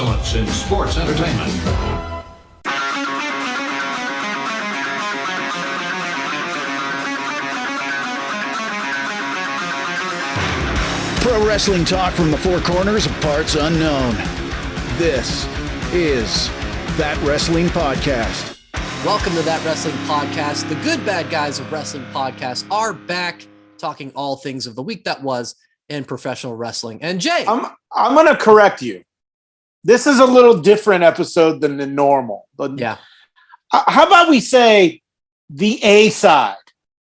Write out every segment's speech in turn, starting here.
excellence in sports entertainment. Pro wrestling talk from the four corners of parts unknown. This is That Wrestling Podcast. Welcome to That Wrestling Podcast. The good bad guys of wrestling podcasts are back talking all things of the week that was in professional wrestling. And Jay, I'm going to correct you. This is a little different episode than the normal. Yeah. How about we say the A side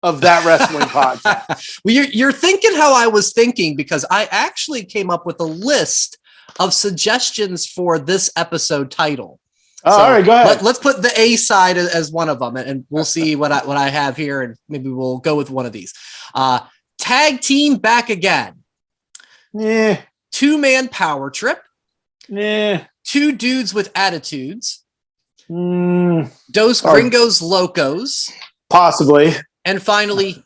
of That Wrestling Podcast? Well, you're thinking how I was thinking, because I actually came up with a list of suggestions for this episode title. All right, go ahead. Let's put the A side as one of them, and we'll see what I have here, and maybe we'll go with one of these. Tag team back again. Yeah. 2-man power trip. Yeah. 2 dudes with attitudes. Dos Oh. Gringos Locos. Possibly. And finally,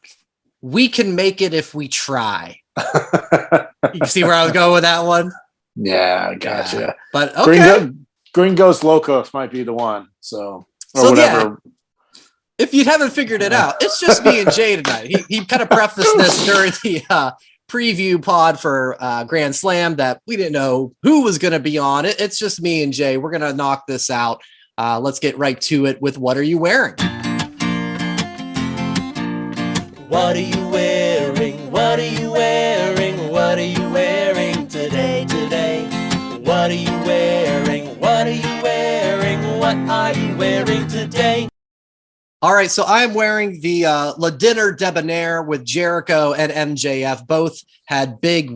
we can make it if we try. You see where I was going with that one? Yeah, I gotcha. Yeah. But okay. Gringos Locos might be the one. So whatever. Yeah, if you haven't figured it out, it's just me and Jay tonight. He kind of prefaced this during the preview pod for Grand Slam that we didn't know who was going to be on it. It's just me and Jay. We're going to knock this out. Let's get right to it with What Are You Wearing? What are you wearing? What are you wearing? What are you wearing today? What are you wearing? What are you wearing? What are you wearing today? All right, so I'm wearing the Le Dinner Debonair with Jericho and MJF. Both had big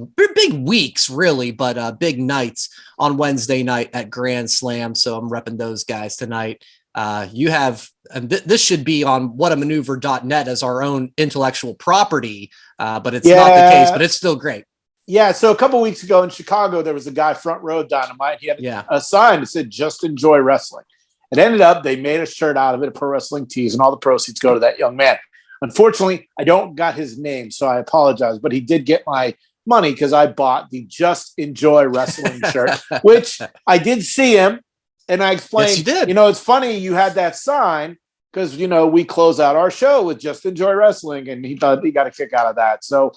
weeks, really, but big nights on Wednesday night at Grand Slam. So I'm repping those guys tonight. You have, and this should be on whatamaneuver.net as our own intellectual property, but it's not the case, but it's still great. Yeah, so a couple weeks ago in Chicago, there was a guy, Front Row Dynamite. He had a sign that said, "Just enjoy wrestling." It ended up, they made a shirt out of it, a pro wrestling tees, and all the proceeds go to that young man. Unfortunately, I don't got his name, so I apologize, but he did get my money because I bought the Just Enjoy Wrestling shirt, which I did see him, and I explained, yes, you did. It's funny you had that sign because, we close out our show with Just Enjoy Wrestling, and he thought he got a kick out of that. So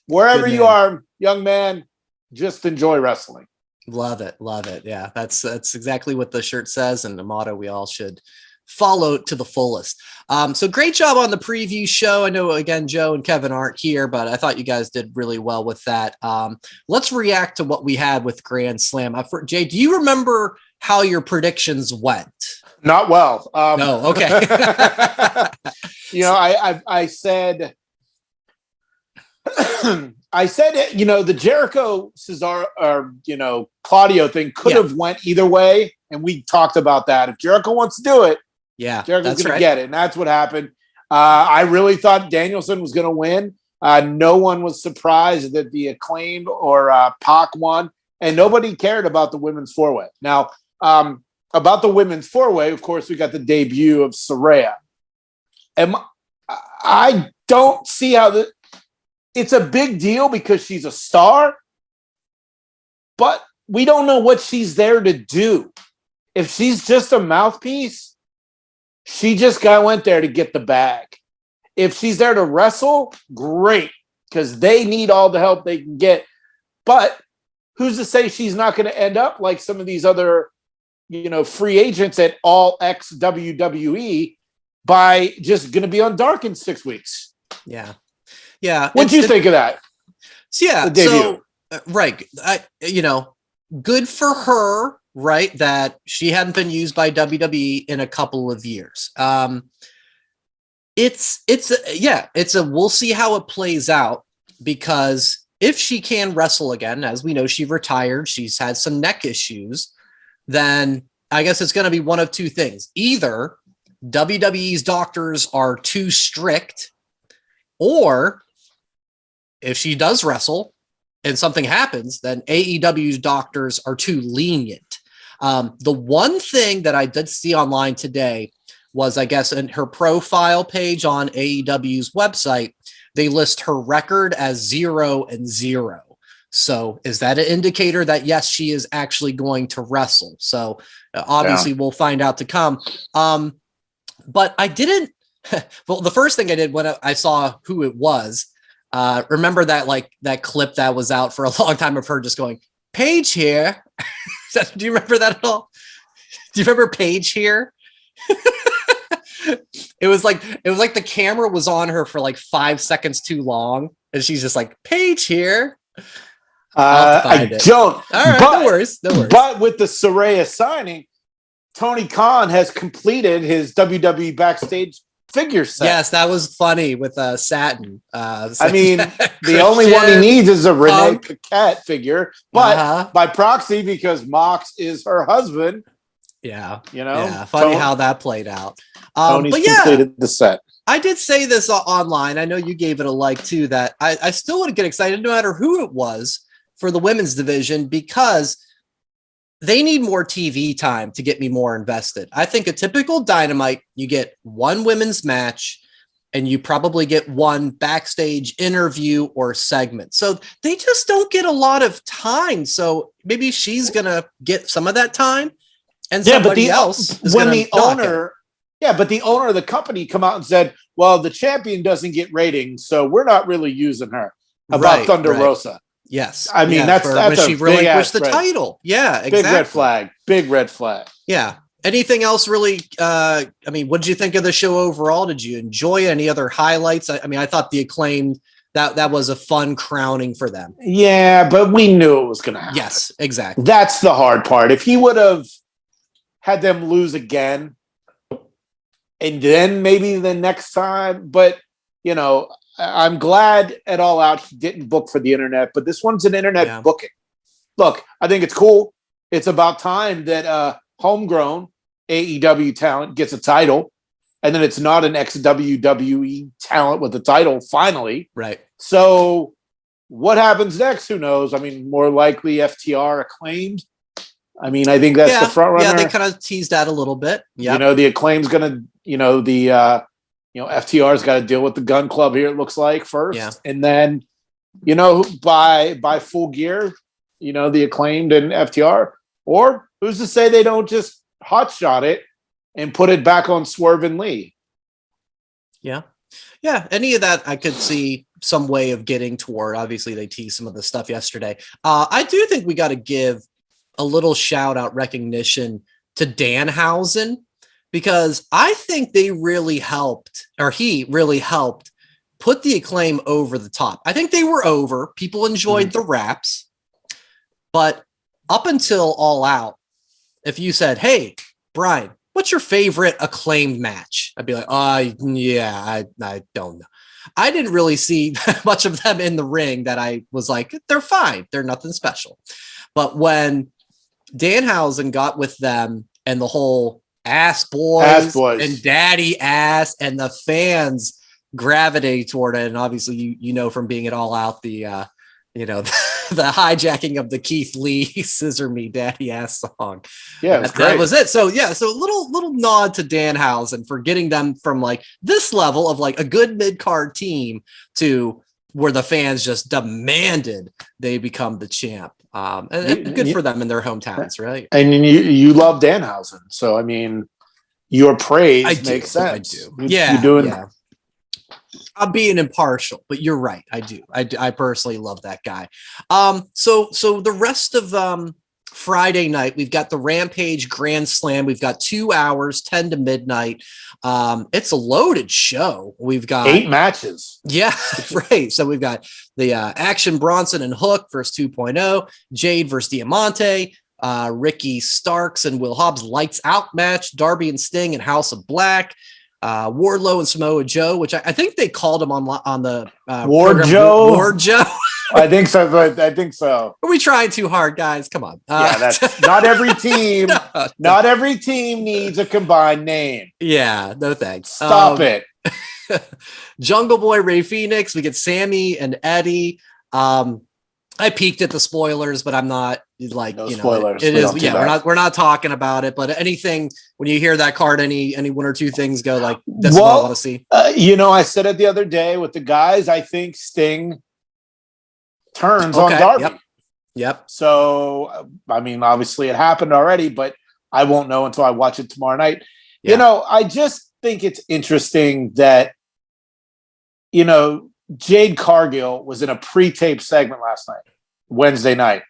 wherever you are, young man, just enjoy wrestling. Love it. Yeah, that's exactly what the shirt says, and the motto we all should follow to the fullest. So great job on the preview show. I know, again, Joe and Kevin aren't here, but I thought you guys did really well with that. Let's react to what we had with Grand Slam. Jay, do you remember how your predictions went? Not well. No, okay. I said... the Jericho Cesaro or Claudio thing could have went either way, and we talked about that. If Jericho wants to do it, Jericho's going to get it, and that's what happened. I really thought Danielson was going to win. No one was surprised that the Acclaimed or Pac won, and nobody cared about the women's four-way. Now, about the women's four-way, of course, we got the debut of Saraya, and I don't see how it's a big deal because she's a star, but we don't know what she's there to do. If she's just a mouthpiece, she just went there to get the bag. If she's there to wrestle, great, because they need all the help they can get. But who's to say she's not going to end up like some of these other, free agents at All X WWE by just going to be on Dark in 6 weeks? Yeah. Yeah. What do you think of that? Yeah. So, right. Good for her, right? That she hadn't been used by WWE in a couple of years. It's we'll see how it plays out, because if she can wrestle again, as we know, she retired, she's had some neck issues, then I guess it's going to be one of two things. Either WWE's doctors are too strict, or if she does wrestle and something happens, then AEW's doctors are too lenient. The one thing that I did see online today was, I guess, in her profile page on AEW's website, they list her record as 0-0. So is that an indicator that, yes, she is actually going to wrestle? So obviously we'll find out to come. But I didn't, well, the first thing I did when I saw who it was, remember that clip that was out for a long time of her just going, Paige here. Do you remember that at all? Do you remember Paige here? It was like the camera was on her for like 5 seconds too long. And she's just like, Paige here. I don't. All right, no worries. But with the Saraya signing, Tony Khan has completed his WWE backstage figure set. Yes, that was funny with Satin. I mean, the only one he needs is a Renee Paquette figure, but by proxy, because Mox is her husband. Yeah, funny how that played out. Tony's completed the set. I did say this online. I know you gave it a like too. That I still would get excited no matter who it was for the women's division, because they need more TV time to get me more invested. I think a typical Dynamite, you get one women's match and you probably get one backstage interview or segment. So they just don't get a lot of time. So maybe she's going to get some of that time and somebody else is when the owner, but the owner of the company come out and said, well, the champion doesn't get ratings, so we're not really using her. About Thunder Rosa. Yes. I mean, that's when she relinquished the red. title. Yeah, exactly. Big red flag. Yeah. Anything else really? I mean, what did you think of the show overall? Did you enjoy any other highlights? I mean, I thought the Acclaimed, that was a fun crowning for them. Yeah, but we knew it was going to happen. Yes, exactly. That's the hard part. If he would have had them lose again, and then maybe the next time, but I'm glad at All Out he didn't book for the internet, but this one's an internet booking. Look, I think it's cool. It's about time that homegrown AEW talent gets a title, and then it's not an ex-WWE talent with a title, finally. Right. So what happens next? Who knows? I mean, more likely FTR Acclaimed. I mean, I think that's the front runner. Yeah, they kind of teased that a little bit. Yeah. The Acclaim's going to, FTR's got to deal with the Gun Club here, it looks like, first. Yeah. And then, by Full Gear, the Acclaimed and FTR. Or who's to say they don't just hotshot it and put it back on Swerve and Lee? Yeah. Yeah. Any of that I could see some way of getting toward. Obviously, they teased some of the stuff yesterday. I do think we got to give a little shout out recognition to Danhausen, because I think they really helped, or he really helped put the Acclaim over the top. I think they were over. People enjoyed the raps, but up until All Out, if you said, hey, Brian, what's your favorite Acclaimed match? I'd be like, I don't know. I didn't really see much of them in the ring that I was like, they're fine. They're nothing special. But when Danhausen got with them and the whole ass boys and daddy ass and the fans gravitate toward it, and obviously you from being it All Out, the the hijacking of the Keith Lee "Scissor Me Daddy Ass" song. Yeah, that was it. So so a little nod to Danhausen for getting them from like this level of like a good mid-card team to where the fans just demanded they become the champ. And good for them in their hometowns, right? And you love Danhausen, so I mean, your praise makes sense. I do. Yeah, you're doing. Yeah. I'm being impartial, but you're right. I do. I personally love that guy. So the rest of Friday night, we've got the Rampage Grand Slam. We've got 2 hours, 10 to midnight. It's a loaded show. We've got 8 matches. Yeah, right. So we've got the Action Bronson and Hook versus 2.0, Jade versus Diamante, Ricky Starks and Will Hobbs Lights Out match, Darby and Sting and House of Black, Wardlow and Samoa Joe, which I think they called him on the Ward Joe. Ward Joe. I think so. Are we trying too hard, guys? Come on. That's not every team. Not every team needs a combined name. Yeah, no thanks. Stop it. Jungle Boy, Ray Phoenix. We get Sammy and Eddie. I peeked at the spoilers, but I'm not like spoilers. It is we're not talking about it. But anything when you hear that card, any one or two things go like that's what I want to see. I said it the other day with the guys. I think Sting turns on Darby. Yep. Yep. So, I mean, obviously it happened already, but I won't know until I watch it tomorrow night. Yeah. You know, I just think it's interesting that, you know, Jade Cargill was in a pre-tape segment last night, Wednesday night.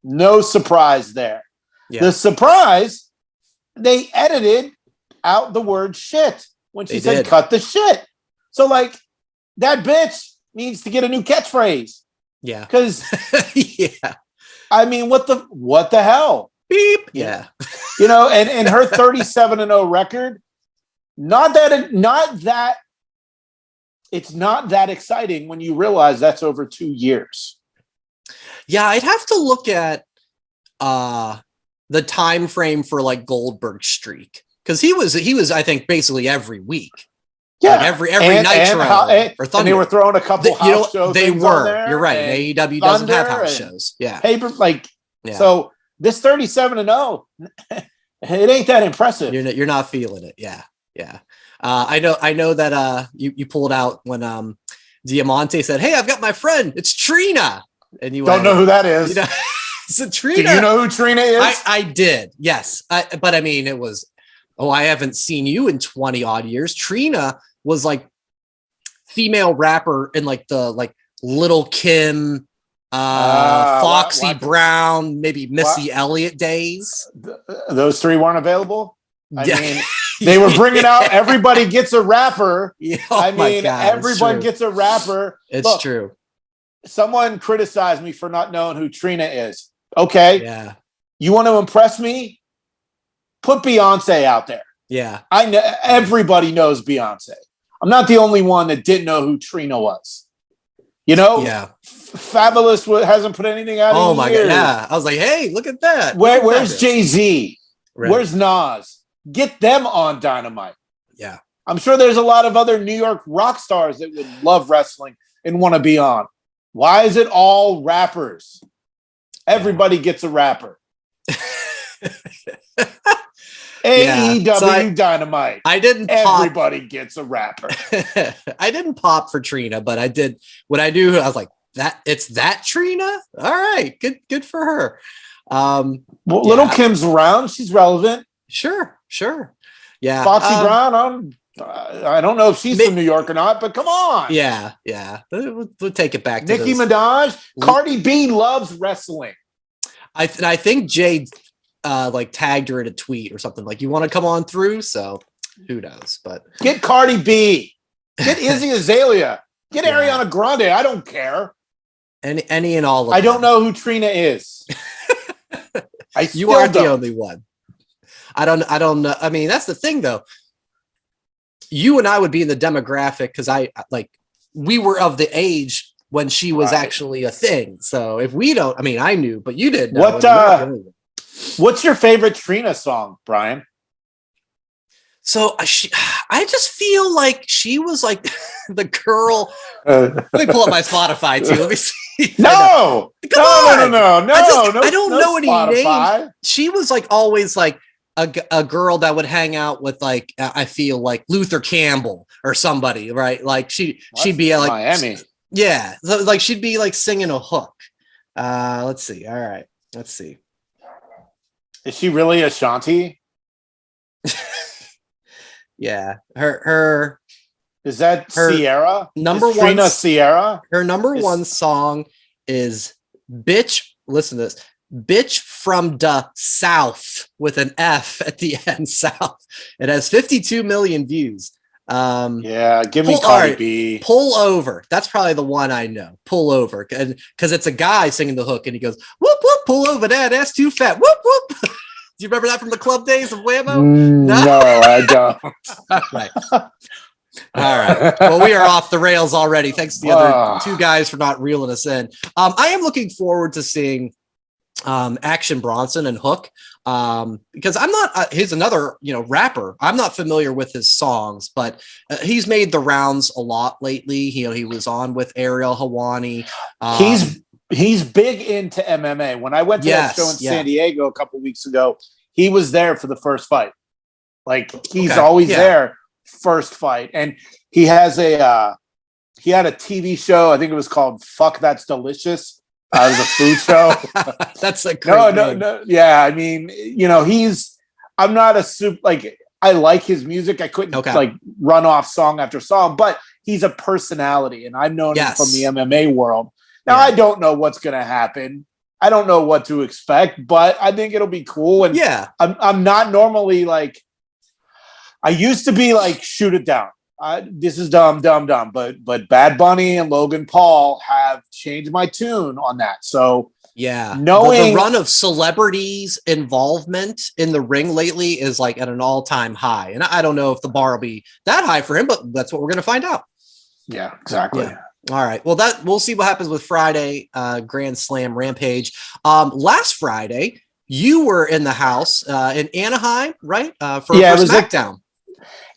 No surprise there. Yeah. The surprise, they edited out the word shit when she said cut the shit. So, like, that bitch needs to get a new catchphrase. Yeah. Because, yeah. I mean, what the hell? Beep. Yeah. You know, and her 37-0 record, it's not that exciting when you realize that's over 2 years. Yeah, I'd have to look at the time frame for like Goldberg's streak, because he was I think basically every week. Yeah, like every Nitro or Thunder. And they were throwing a couple house shows. They were. There, you're right. AEW doesn't have house shows. Yeah. So this 37-0, it ain't that impressive. You're not feeling it. Yeah. Yeah. I know that you pulled out when Diamante said, "Hey, I've got my friend. It's Trina." And you don't know who that is. You know, it's Trina. Do you know who Trina is? I did. Yes. But I mean, it was, I haven't seen you in 20 odd years. Trina was like female rapper in like the Little Kim, Foxy Brown, maybe Missy Elliott days. Those three weren't available. I mean, they were bringing out Everybody Gets a Rapper. Yeah, I mean, everyone gets a rapper. It's true. Someone criticized me for not knowing who Trina is. Okay. Yeah. You want to impress me? Put Beyonce out there. Yeah. I know everybody knows Beyonce. I'm not the only one that didn't know who Trina was. You know? Yeah. Fabulous hasn't put anything out in my years. God. Yeah. I was like, hey, look at that. Where's Jay-Z? Right. Where's Nas? Get them on Dynamite. Yeah. I'm sure there's a lot of other New York rock stars that would love wrestling and want to be on. Why is it all rappers? Everybody gets a rapper. AEW Dynamite. I didn't. Everybody gets a rapper. I didn't pop for Trina, but I did. What I do, I was like, that. It's that Trina. All right, good for her. Little Kim's around. She's relevant. Sure. Yeah. Foxy Brown. I don't know if she's from New York or not, but come on. Yeah. We'll take it back to Nicki Minaj. Cardi B loves wrestling. I think Jade tagged her in a tweet or something like, you want to come on through? So who knows? But get Cardi B. Get Izzy Azalea. Get Ariana Grande. I don't care. Any and all of I don't know who Trina is. You are the only one. I don't know. I mean, that's the thing though. You and I would be in the demographic because we were of the age when she was actually a thing. So if we don't, I mean, I knew, but you didn't know. What's your favorite Trina song, Brian? So I just feel like she was like the girl. Let me pull up my Spotify too. Let me see. No. I don't know any names. She was like always like a girl that would hang out with like I feel like Luther Campbell or somebody, right? Like she'd be like Miami. Yeah, so, like she'd be like singing a hook. Let's see. All right, let's see. Is she really Ashanti? Yeah, her is that Sierra? Number is one, Trina Sierra. Her number one song is "Bitch." Listen to this. "Bitch from the South" with an F at the end. South. It has 52 million views. Give me Cardi B. Pull Over. That's probably the one I know. Pull Over, and because it's a guy singing the hook, and he goes, "Whoop whoop, pull over that ass too fat." Whoop whoop. Do you remember that from the club days of Whammo? No, I don't. Right. All right. Well, we are off the rails already. Thanks to the other two guys for not reeling us in. I am looking forward to seeing Action Bronson and Hook because I'm not he's another rapper. I'm not familiar with his songs, but he's made the rounds a lot lately. He was on with Ariel Hawani. He's big into MMA. When I went to that show in San Diego a couple weeks ago, he was there for the first fight. Like he's always there first fight, and he has he had a TV show. I think it was called "Fuck That's Delicious." Out of the food show. That's a great no. Yeah, I mean, I'm not a I like his music. I couldn't like run off song after song, but he's a personality, and I've known him from the MMA world. Now I don't know what's going to happen. I don't know what to expect, but I think it'll be cool. And I'm not normally like, I used to be like, shoot it down. This is dumb. But Bad Bunny and Logan Paul have changed my tune on that. So knowing the run of celebrities' involvement in the ring lately is like at an all-time high. And I don't know if the bar will be that high for him, but that's what we're going to find out. Yeah, exactly. Yeah. All right. Well, we'll see what happens with Friday, Grand Slam Rampage. Last Friday, you were in the house in Anaheim, right? For SmackDown.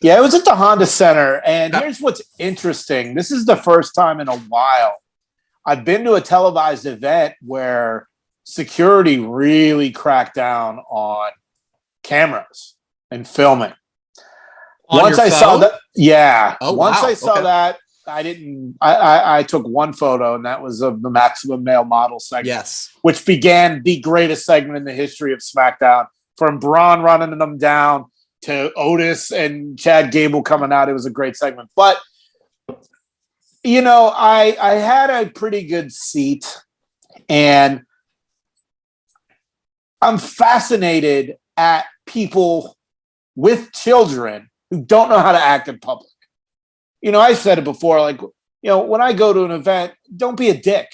It was at the Honda Center. And here's what's interesting. This is the first time in a while I've been to a televised event where security really cracked down on cameras and filming. Once I saw that, I took one photo, and that was of the Maximum Male Model segment, which began the greatest segment in the history of SmackDown, from Braun running them down to Otis and Chad Gable coming out. It was a great segment. But, I had a pretty good seat, and I'm fascinated at people with children who don't know how to act in public. I said it before, like, when I go to an event, don't be a dick.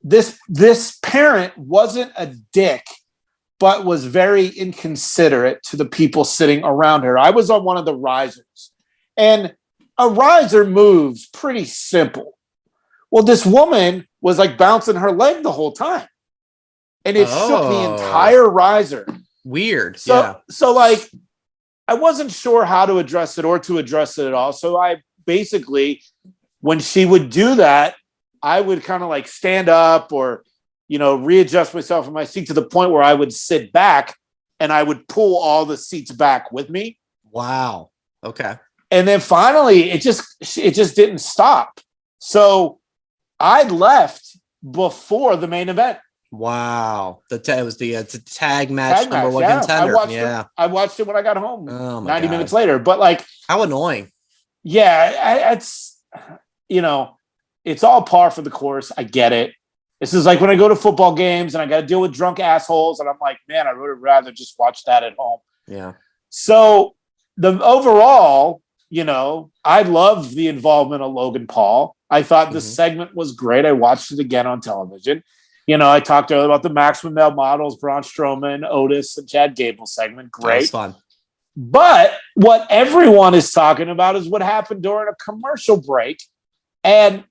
This parent wasn't a dick, but was very inconsiderate to the people sitting around her. I was on one of the risers, and a riser moves pretty simple. Well, this woman was like bouncing her leg the whole time, and it shook the entire riser. Weird. So like, I wasn't sure how to address it or to address it at all. So I basically, when she would do that, I would kind of like stand up or, readjust myself in my seat to the point where I would sit back, and I would pull all the seats back with me. Wow. Okay. And then finally it just didn't stop. So I left before the main event. Wow. It was the tag match number one contender. I watched it when I got home 90 minutes later. But like, how annoying. Yeah, it's all par for the course. I get it. This is like when I go to football games and I got to deal with drunk assholes, and I'm like, man, I would have rather just watch that at home. Yeah. So the overall, I love the involvement of Logan Paul. I thought the segment was great. I watched it again on television. I talked earlier about the Maximum Male Models, Braun Strowman, Otis, and Chad Gable segment. Great. That was fun. But what everyone is talking about is what happened during a commercial break. And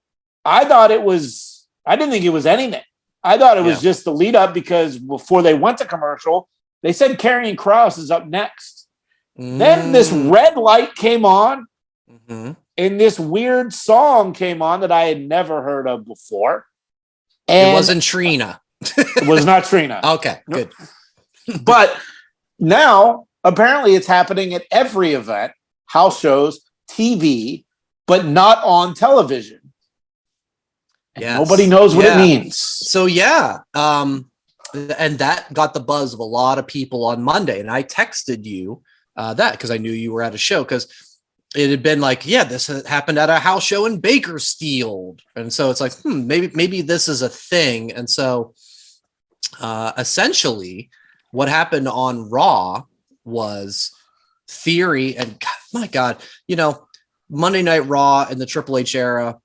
I didn't think it was anything. I thought it was just the lead up, because before they went to commercial, they said Karrion Kross is up next. Then this red light came on, and this weird song came on that I had never heard of before. And it wasn't Trina. It was not Trina. Okay, good. But now, apparently, it's happening at every event, house shows, TV, but not on television. And nobody knows what it means. So, and that got the buzz of a lot of people on Monday. And I texted you that because I knew you were at a show, because it had been like, this happened at a house show in Bakersfield. And so it's like, maybe this is a thing. And so essentially what happened on Raw was Theory and, my God, Monday Night Raw in the Triple H era.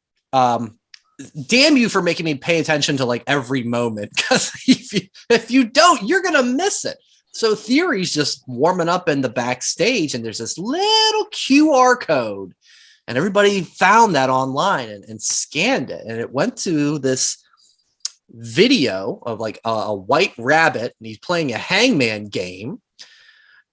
Damn you for making me pay attention to like every moment, because if you don't, you're going to miss it. So Theory's just warming up in the backstage, and there's this little QR code, and everybody found that online and scanned it. And it went to this video of like a white rabbit, and he's playing a hangman game.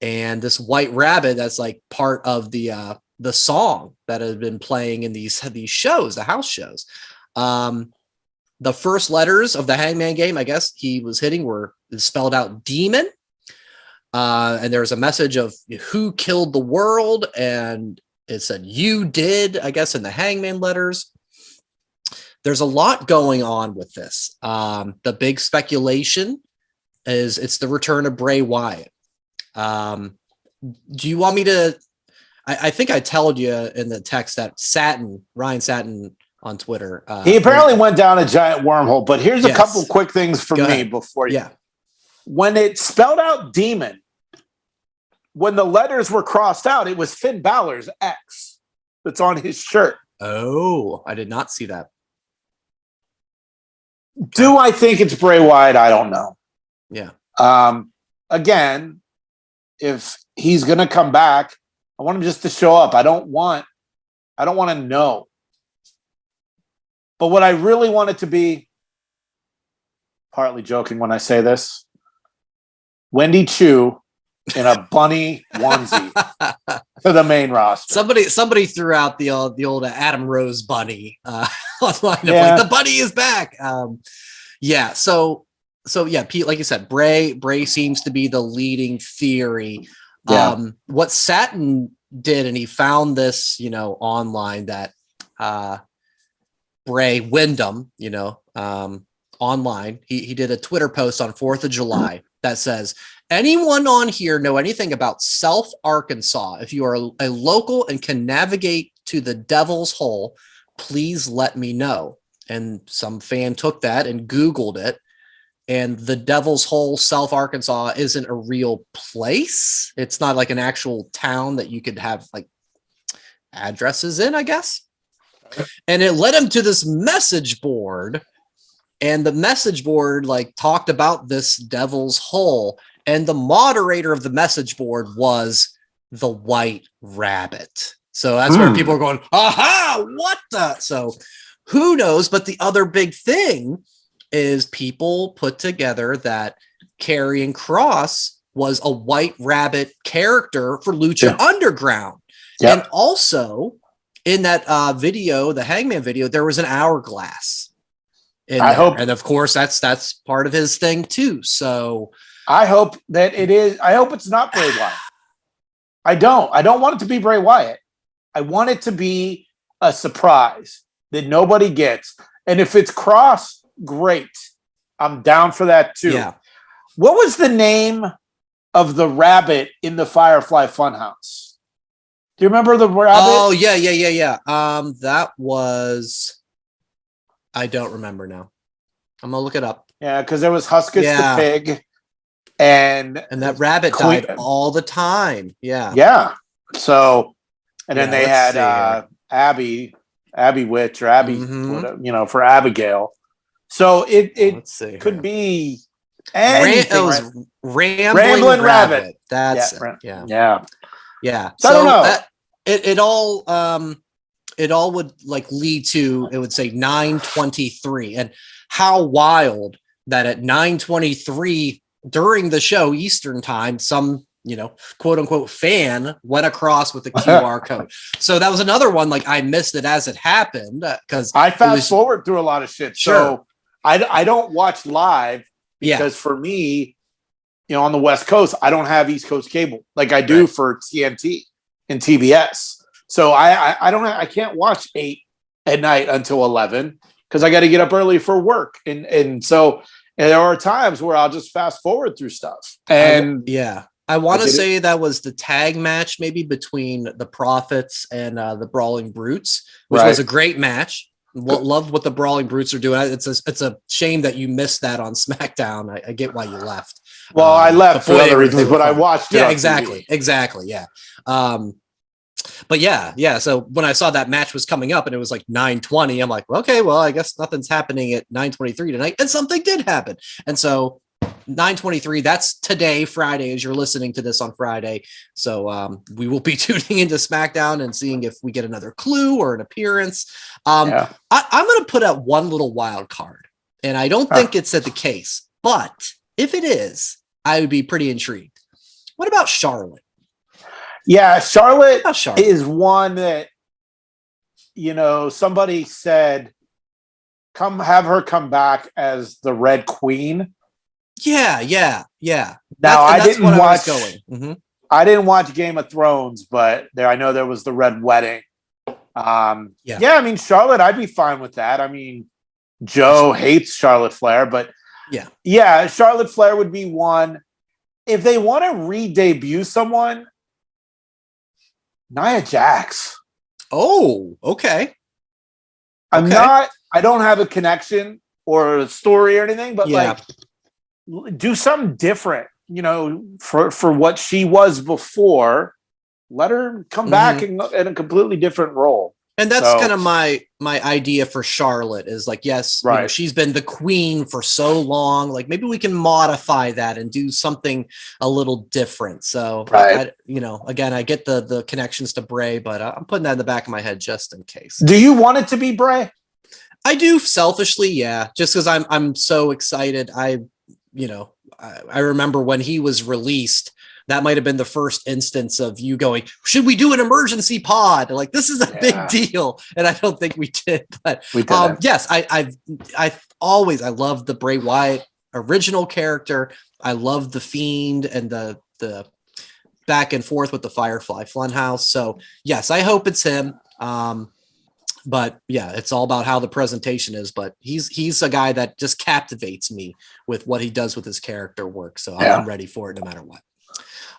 And this white rabbit, that's like part of the song that has been playing in these shows, the house shows. The first letters of the hangman game, I guess he was hitting, were spelled out demon. And there's a message of who killed the world, and it said you did, I guess, in the hangman letters. there's a lot going on with this. The big speculation is it's the return of Bray Wyatt. Do you want me to? I think I told you in the text that Ryan Satin on Twitter. He apparently went down a giant wormhole, but here's a couple quick things from me before you. Yeah. When it spelled out demon, when the letters were crossed out, it was Finn Balor's X that's on his shirt. Oh, I did not see that. Do I think it's Bray Wyatt? I don't know. Yeah. Again, if he's going to come back, I want him just to show up. I don't want to know. But what I really want it to be, partly joking when I say this, Wendy Chu in a bunny onesie to the main roster. Somebody threw out the old Adam Rose bunny online. Yeah. Like, the bunny is back. So yeah, Pete, like you said, Bray seems to be the leading theory. Yeah. What Satin did, and he found this, online, that Bray Wyndham, online, he did a Twitter post on 4th of July that says, anyone on here know anything about Self, Arkansas? If you are a local and can navigate to the Devil's Hole, please let me know. And some fan took that and Googled it. And the Devil's Hole, Self, Arkansas isn't a real place. It's not like an actual town that you could have like addresses in, I guess. And it led him to this message board. And the message board talked about this Devil's Hole. And the moderator of the message board was the White Rabbit. So that's where people are going, aha, what the? So who knows? But the other big thing is people put together that Karrion Kross was a White Rabbit character for Lucha Underground. Yep. And also in that video, the Hangman video, there was an hourglass. And of course that's part of his thing too. So I hope that it is. I hope it's not Bray Wyatt. I don't want it to be Bray Wyatt. I want it to be a surprise that nobody gets. And if it's Kross, great. I'm down for that too. Yeah. What was the name of the rabbit in the Firefly Funhouse? Do you remember the rabbit? Oh, yeah. That was, I don't remember now. I'm gonna look it up. Yeah, because there was Huskus the pig, and that rabbit died all the time. Yeah. Yeah. So, and then they had Abby Witch or Abby, for Abigail. So it could be anything. It was Rambling Rabbit. That's yeah. So I don't know. It all would lead to, it would say 9:23, and how wild that at 9:23 during the show Eastern time, some quote unquote fan went across with the QR code. So that was another one. I missed it as it happened because I fast forward through a lot of shit. Sure. So I don't watch live because for me, on the West Coast, I don't have East Coast cable like I do for TNT and TBS. So I can't watch 8 at night until 11 because I got to get up early for work. And so there are times where I'll just fast forward through stuff. And I want to say that was the tag match maybe between the Prophets and the Brawling Brutes, which was a great match. Loved what the Brawling Brutes are doing. It's a shame that you missed that on SmackDown. I get why you left. Well, I left for other reasons, but I watched it. Yeah, exactly. Yeah. But yeah. So when I saw that match was coming up and it was 9:20, I'm like, okay, well, I guess nothing's happening at 9:23 tonight, and something did happen. And so 9:23, that's today, Friday, as you're listening to this on Friday. So we will be tuning into SmackDown and seeing if we get another clue or an appearance. I'm going to put out one little wild card, and I don't think it's the case, but if it is, I would be pretty intrigued. What about Charlotte? Yeah, Charlotte is one that, somebody said, have her come back as the Red Queen. Yeah. Now I didn't watch Game of Thrones, but I know there was the Red Wedding. I mean, Charlotte, I'd be fine with that. I mean, Joe hates Charlotte Flair, but yeah, Charlotte Flair would be one. If they want to re-debut someone, Nia Jax. Oh, okay. I don't have a connection or a story or anything, but like do something different, for what she was before. Let her come back in a completely different role. And that's kind of my idea for Charlotte is like, yes, she's been the queen for so long. Like maybe we can modify that and do something a little different. So, again, I get the connections to Bray, but I'm putting that in the back of my head just in case. Do you want it to be Bray? I do selfishly, yeah. Just because I'm so excited. I remember when he was released. That might have been the first instance of you going, should we do an emergency pod? Like, this is a big deal. And I don't think we did. But yes, I love the Bray Wyatt original character. I love the Fiend and the back and forth with the Firefly Funhouse. So yes, I hope it's him. But yeah, it's all about how the presentation is. But he's a guy that just captivates me with what he does with his character work. So I'm ready for it no matter what.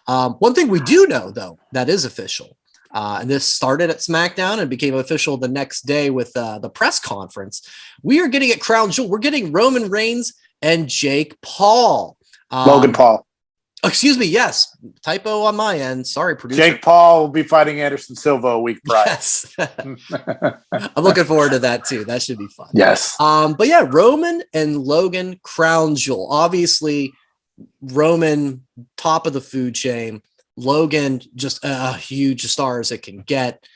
One thing we do know, though, that is official, and this started at SmackDown and became official the next day with the press conference. We are getting at Crown Jewel. We're getting Roman Reigns and Jake Paul. Logan Paul. Excuse me. Yes. Typo on my end. Sorry, producer. Jake Paul will be fighting Anderson Silva a week prior. Yes. I'm looking forward to that, too. That should be fun. Yes. But yeah, Roman and Logan, Crown Jewel. Obviously, Roman, top of the food chain. Logan, just a huge star as it can get.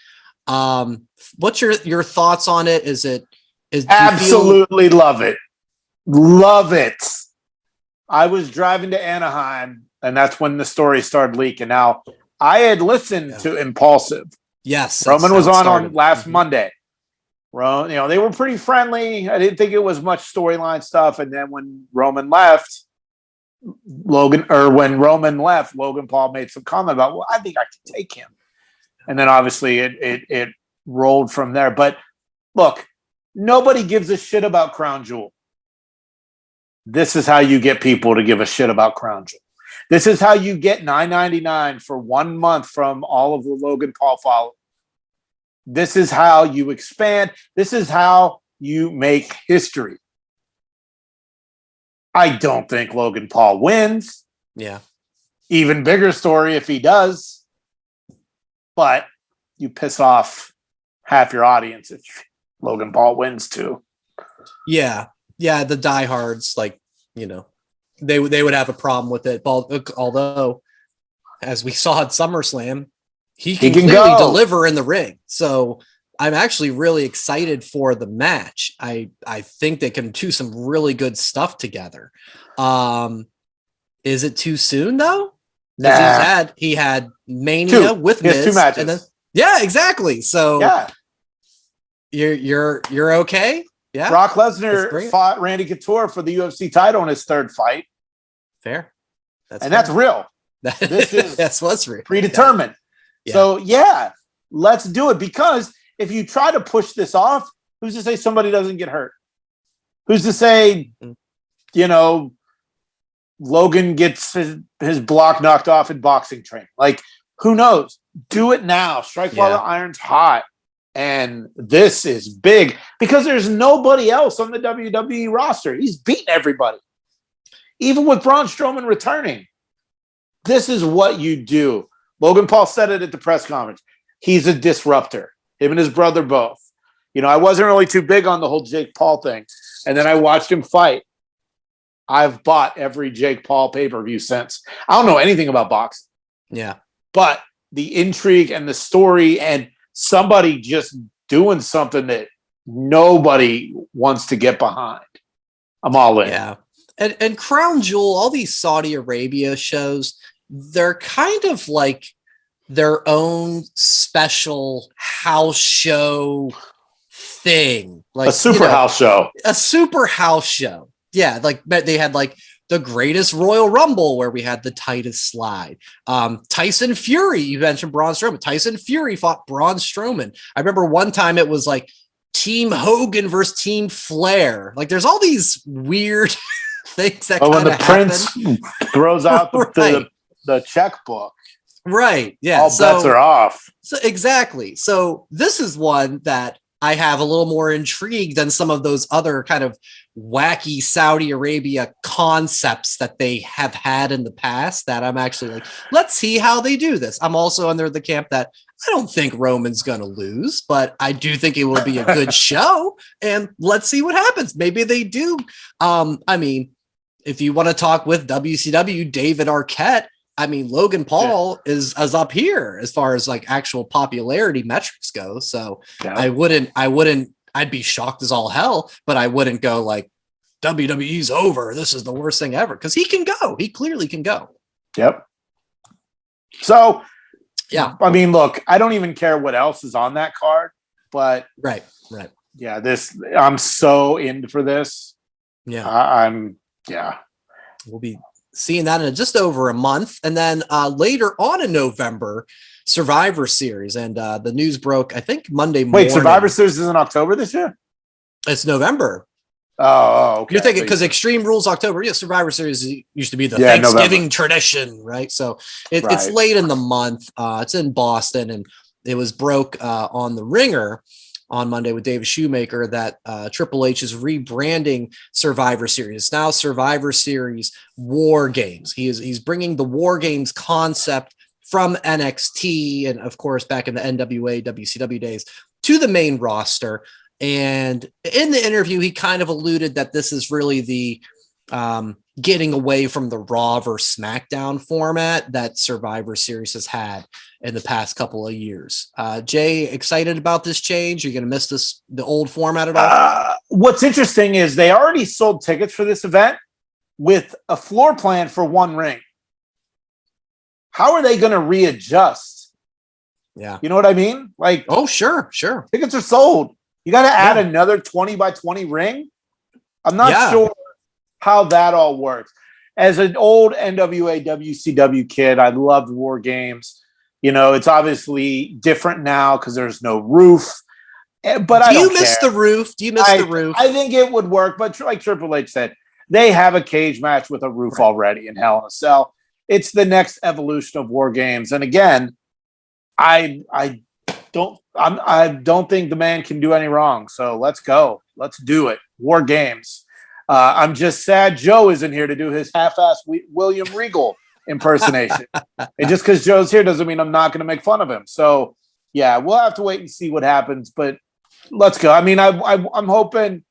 What's your thoughts on it? Is absolutely love it. Love it. I was driving to Anaheim, and that's when the story started leaking. Now, I had listened to Impulsive. Yes. Roman was on last Monday. They were pretty friendly. I didn't think it was much storyline stuff. And then when Roman left, Logan Paul made some comment about, well, I think I can take him. And then obviously it rolled from there. But look, nobody gives a shit about Crown Jewel. This is how you get people to give a shit about Crown Jewel. This is how you get $9.99 for 1 month from all of the Logan Paul followers. This is how you expand. This is how you make history. I don't think Logan Paul wins. Yeah. Even bigger story if he does. But you piss off half your audience if Logan Paul wins too. Yeah. Yeah, the diehards, they would have a problem with it. Although, as we saw at SummerSlam, he can clearly deliver in the ring. So I'm actually really excited for the match. I think they can do some really good stuff together. Is it too soon though? Nah. He had Mania with Miz. 2 matches. And then, yeah, exactly. So you're okay. Yeah. Brock Lesnar fought Randy Couture for the UFC title in his 3rd fight. Fair. That's real. This is that's what's real. Predetermined. Yeah. So let's do it, because if you try to push this off, who's to say somebody doesn't get hurt? Who's to say, Logan gets his block knocked off in boxing training? Like, who knows? Do it now. Strike while the iron's hot. And this is big because there's nobody else on the WWE roster. He's beaten everybody. Even with Braun Strowman returning. This is what you do. Logan Paul said it at the press conference. He's a disruptor. Him and his brother both. I wasn't really too big on the whole Jake Paul thing. And then I watched him fight. I've bought every Jake Paul pay-per-view since. I don't know anything about boxing. Yeah. But the intrigue and the story and somebody just doing something that nobody wants to get behind. I'm all in. Yeah. And Crown Jewel, all these Saudi Arabia shows, they're kind of like their own special house show thing. Like a super house show. A super house show. Yeah. Like they had the greatest Royal Rumble where we had the tightest slide. Tyson Fury, you mentioned Braun Strowman. Tyson Fury fought Braun Strowman. I remember one time it was like Team Hogan versus Team Flair. Like there's all these weird things that when the happen. Prince throws out the checkbook. Right. Yeah. All bets are off. So exactly. So this is one that I have a little more intrigued than some of those other kind of wacky Saudi Arabia concepts that they have had in the past that I'm actually like, let's see how they do this. I'm also under the camp that I don't think Roman's going to lose, but I do think it will be a good show. And let's see what happens. Maybe they do. I mean, if you want to talk with WCW, David Arquette, I mean, Logan Paul is up here as far as like actual popularity metrics go. So I'd be shocked as all hell, but I wouldn't go like WWE's over. This is the worst thing ever. Cause he can go, he clearly can go. Yep. So yeah, I mean, look, I don't even care what else is on that card, but right. Yeah. I'm so in for this. Yeah. Yeah. We'll be seeing that in just over a month. And then later on in November, Survivor Series. And the news broke, I think, Monday morning. Wait, Survivor Series is in October this year? It's November. Oh, okay. You're thinking because Extreme Rules October. Yeah, Survivor Series used to be the Thanksgiving November tradition, right? So it's late in the month. It's in Boston, and it was broke on the Ringer on Monday with David Shoemaker that Triple H is rebranding Survivor Series. It's now Survivor Series War Games. He's bringing the War Games concept from NXT and, of course, back in the NWA, WCW days to the main roster. And in the interview, he kind of alluded that this is really the getting away from the Raw versus SmackDown format that Survivor Series has had in the past couple of years. Jay, excited about this change? Are you going to miss the old format at all? What's interesting is they already sold tickets for this event with a floor plan for one ring. How are they going to readjust? Yeah. You know what I mean? Like, oh, sure. Tickets are sold. You got to add another 20 by 20 ring. I'm not sure how that all works. As an old NWA WCW kid, I loved War Games. You know, it's obviously different now because there's no roof. But I don't care. Do you miss the roof? I think it would work, but like Triple H said, they have a cage match with a roof already in Hell in a Cell. It's the next evolution of War Games, and again, I don't think the man can do any wrong. So let's go. Let's do it. War Games. I'm just sad Joe isn't here to do his half-ass William Regal impersonation. And just because Joe's here doesn't mean I'm not going to make fun of him. So, yeah, we'll have to wait and see what happens. But let's go. I mean, I'm hoping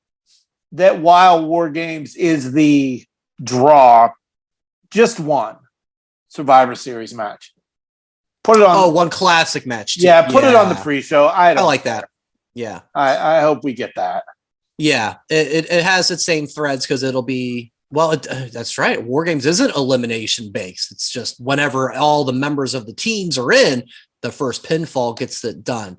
that while War Games is the draw, just one Survivor Series match. Put it on. Oh, one classic match. Too. Yeah, put it on the pre-show. I like that. Yeah. I hope we get that. Yeah, it has its same threads because it'll be, well, that's right. War Games isn't elimination based. It's just whenever all the members of the teams are in, the first pinfall gets it done.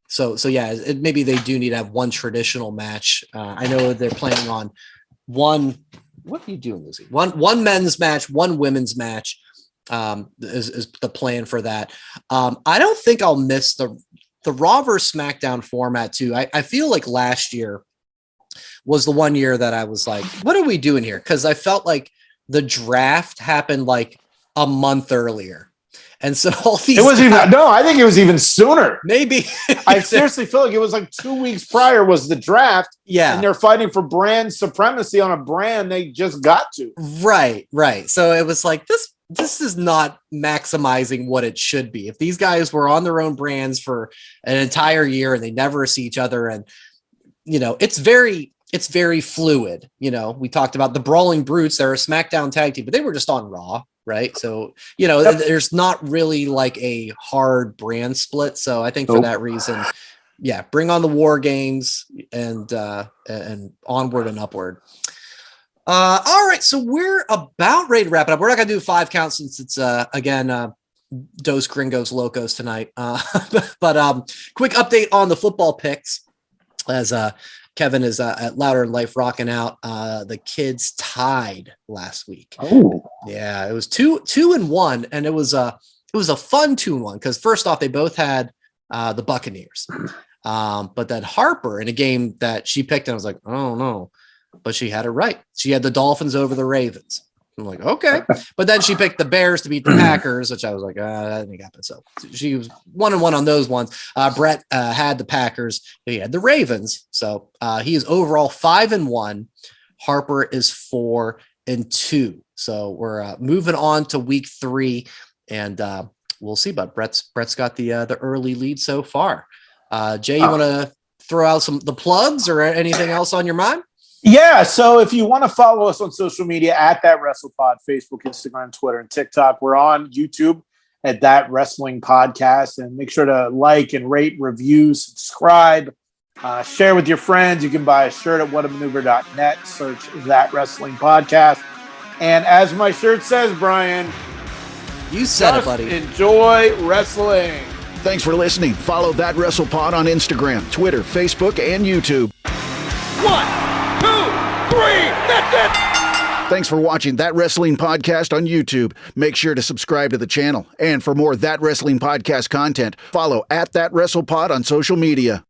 So yeah, maybe they do need to have one traditional match. I know they're planning on one. What are you doing, Lizzie? One men's match, one women's match is the plan for that. I don't think I'll miss the Raw versus SmackDown format too. I feel like last year was the one year that I was like, what are we doing here? Because I felt like the draft happened like a month earlier. And so all these I think it was even sooner. Maybe. I seriously feel like it was like 2 weeks prior was the draft. Yeah. And they're fighting for brand supremacy on a brand they just got to. Right. So it was like this is not maximizing what it should be. If these guys were on their own brands for an entire year and they never see each other, and you know, it's very fluid. You know, we talked about the Brawling Brutes. They're a SmackDown tag team, but they were just on Raw, right? So, you know, there's not really like a hard brand split. So I think for that reason, yeah, bring on the War Games and onward and upward. All right, so we're about ready to wrap it up. We're not going to do 5 counts since it's, again, Dos Gringos Locos tonight. But quick update on the football picks as Kevin is at Louder in Life rocking out. The kids tied last week. Oh, yeah, it was 2-1, and it was a fun 2-1 because first off, they both had the Buccaneers. But then Harper in a game that she picked, and I was like, I don't know. But she had it right. She had the Dolphins over the Ravens. I'm like, okay. But then she picked the Bears to beat the Packers, which I was like, that didn't happen. So she was 1-1 on those ones. Brett had the Packers. He had the Ravens. So he is overall 5-1. Harper is 4-2. So we're moving on to week 3, and we'll see. But Brett's got the early lead so far. Jay, you want to throw out the plugs or anything else on your mind? Yeah, so if you want to follow us on social media at That WrestlePod, Facebook, Instagram, Twitter, and TikTok, we're on YouTube at That Wrestling Podcast. And make sure to like and rate, review, subscribe, share with your friends. You can buy a shirt at whatamaneuver.net. Search That Wrestling Podcast. And as my shirt says, Brian, you said it, buddy. Enjoy wrestling. Thanks for listening. Follow That WrestlePod on Instagram, Twitter, Facebook, and YouTube. 1, 2, 3, that's it! Thanks for watching That Wrestling Podcast on YouTube. Make sure to subscribe to the channel. And for more That Wrestling Podcast content, follow at That WrestlePod on social media.